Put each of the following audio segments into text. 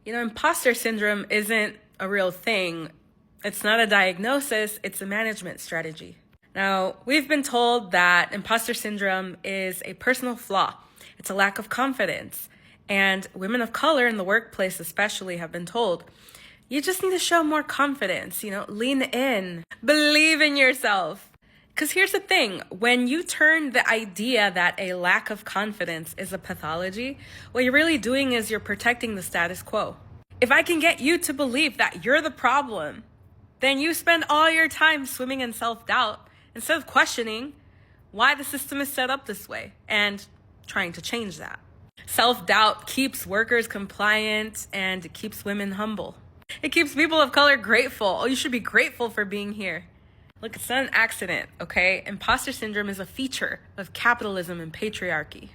Imposter syndrome isn't a real thing. It's not a diagnosis, it's a management strategy. Now, we've been told that imposter syndrome is a personal flaw. It's a lack of confidence. And women of color in the workplace especially have been told, you just need to show more confidence, lean in, believe in yourself. Because here's the thing, when you turn the idea that a lack of confidence is a pathology, what you're really doing is you're protecting the status quo. If I can get you to believe that you're the problem, then you spend all your time swimming in self-doubt instead of questioning why the system is set up this way and trying to change that. Self-doubt keeps workers compliant and it keeps women humble. It keeps people of color grateful. Oh, you should be grateful for being here. Look, it's not an accident, okay? Imposter syndrome is a feature of capitalism and patriarchy.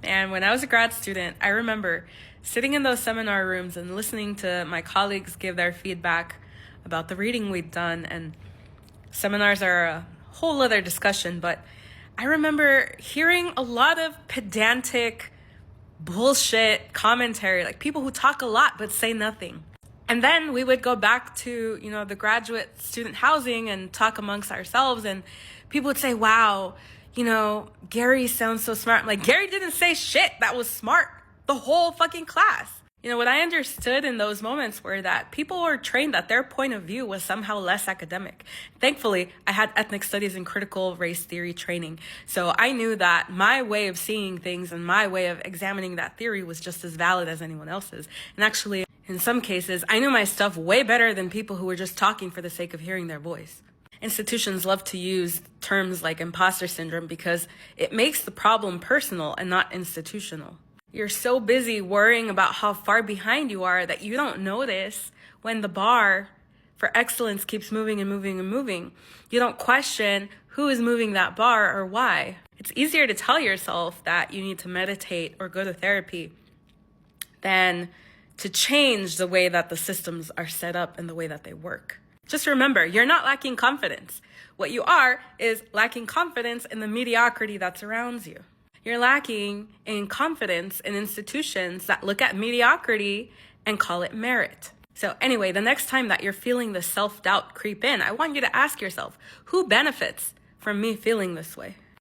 And when I was a grad student, I remember sitting in those seminar rooms and listening to my colleagues give their feedback about the reading we'd done. And seminars are a whole other discussion, but I remember hearing a lot of pedantic bullshit commentary, like people who talk a lot but say nothing. And then we would go back to, the graduate student housing and talk amongst ourselves, and people would say, wow, Gary sounds so smart. I'm like, Gary didn't say shit that was smart the whole fucking class. What I understood in those moments were that people were trained that their point of view was somehow less academic. Thankfully, I had ethnic studies and critical race theory training. So I knew that my way of seeing things and my way of examining that theory was just as valid as anyone else's. And actually, in some cases, I knew my stuff way better than people who were just talking for the sake of hearing their voice. Institutions love to use terms like imposter syndrome because it makes the problem personal and not institutional. You're so busy worrying about how far behind you are that you don't notice when the bar for excellence keeps moving and moving and moving. You don't question who is moving that bar or why. It's easier to tell yourself that you need to meditate or go to therapy than to change the way that the systems are set up and the way that they work. Just remember, you're not lacking confidence. What you are is lacking confidence in the mediocrity that surrounds you. You're lacking in confidence in institutions that look at mediocrity and call it merit. So anyway, the next time that you're feeling the self-doubt creep in, I want you to ask yourself, who benefits from me feeling this way?